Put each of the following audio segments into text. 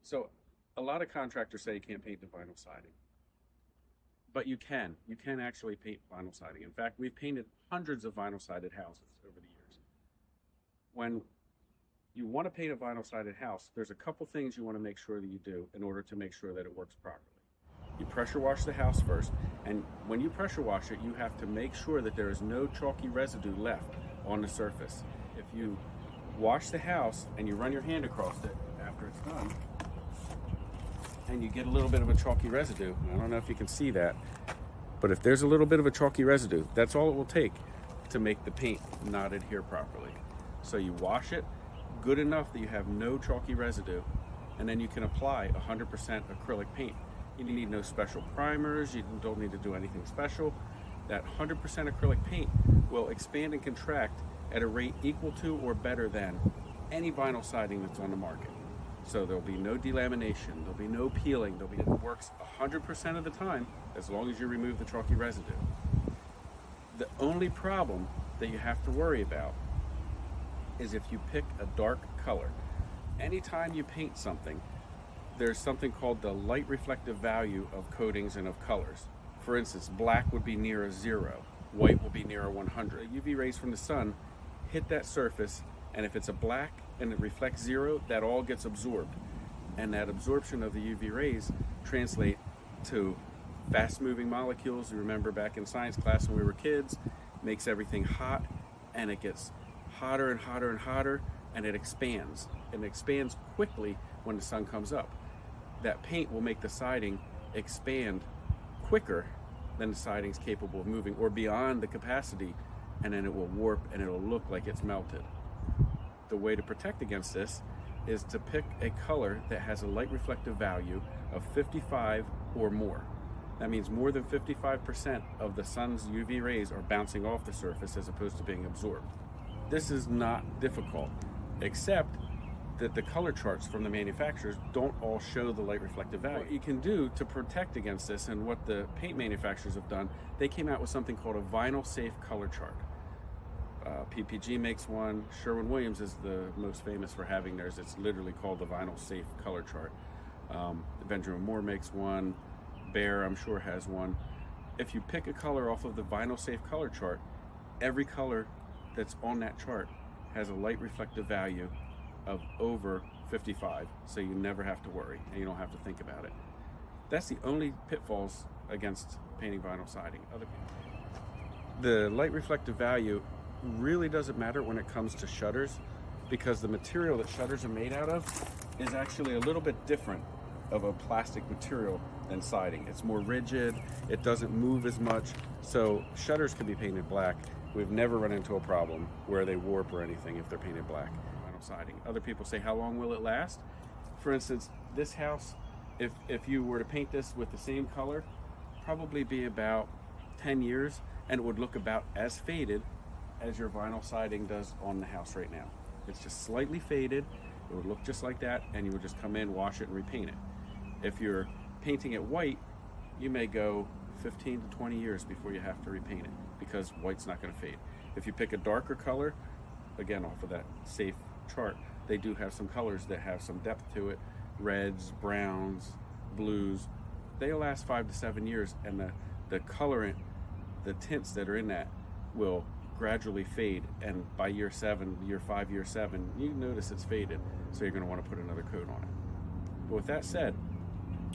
So a lot of contractors say you can't paint the vinyl siding, but you can. You can actually paint vinyl siding. In fact, we've painted hundreds of vinyl sided houses over the years. When you want to paint a vinyl sided house, there's a couple things you want to make sure that you do in order to make sure that it works properly. You pressure wash the house first, and when you pressure wash it, you have to make sure that there is no chalky residue left on the surface. If you wash the house and you run your hand across it after it's done, and you get a little bit of a chalky residue, I don't know if you can see that, but if there's a little bit of a chalky residue, that's all it will take to make the paint not adhere properly. So you wash it good enough that you have no chalky residue, and then you can apply 100% acrylic paint. You need no special primers, you don't need to do anything special. That 100% acrylic paint will expand and contract at a rate equal to or better than any vinyl siding that's on the market. So there'll be no delamination, there'll be no peeling, it works 100% of the time as long as you remove the chalky residue. The only problem that you have to worry about is if you pick a dark color. Anytime you paint something, there's something called the light reflective value of coatings and of colors. For instance, black would be near a 0, white will be near a 100. UV rays from the sun hit that surface, and if it's a black and it reflects 0, that all gets absorbed. And that absorption of the UV rays translate to fast moving molecules. You remember back in science class when we were kids, makes everything hot, and it gets hotter and hotter and hotter, and it expands. And it expands quickly when the sun comes up. That paint will make the siding expand quicker than the siding's capable of moving, or beyond the capacity, and then it will warp and it'll look like it's melted. The way to protect against this is to pick a color that has a light reflective value of 55 or more. That means more than 55% of the sun's UV rays are bouncing off the surface as opposed to being absorbed. This is not difficult, except that the color charts from the manufacturers don't all show the light reflective value. What you can do to protect against this, and what the paint manufacturers have done, they came out with something called a vinyl safe color chart. PPG makes one. Sherwin-Williams is the most famous for having theirs. It's literally called the vinyl safe color chart. Benjamin Moore makes one. Behr, I'm sure, has one. If you pick a color off of the vinyl safe color chart, every color that's on that chart has a light reflective value of over 55, so you never have to worry and you don't have to think about it. That's the only pitfalls against painting vinyl siding. The light reflective value really doesn't matter when it comes to shutters, because the material that shutters are made out of is actually a little bit different of a plastic material than siding. It's more rigid, it doesn't move as much, so shutters can be painted black. We've never run into a problem where they warp or anything if they're painted black. Vinyl siding. Other people say, how long will it last? For instance, this house, if you were to paint this with the same color, probably be about 10 years, and it would look about as faded as your vinyl siding does on the house right now. It's just slightly faded, it would look just like that, and you would just come in, wash it, and repaint it. If you're painting it white, you may go 15 to 20 years before you have to repaint it, because white's not going to fade. If you pick a darker color, again off of that safe chart, they do have some colors that have some depth to it, reds, browns, blues. They'll last 5 to 7 years, and the colorant, the tints that are in that will gradually fade, and by year 7, year 5, year 7, you notice it's faded, so you're going to want to put another coat on it. But with that said,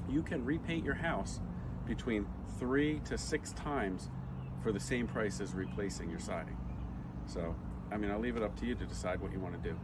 you can repaint your house between 3 to 6 times for the same price as replacing your siding. So, I mean, I'll leave it up to you to decide what you want to do.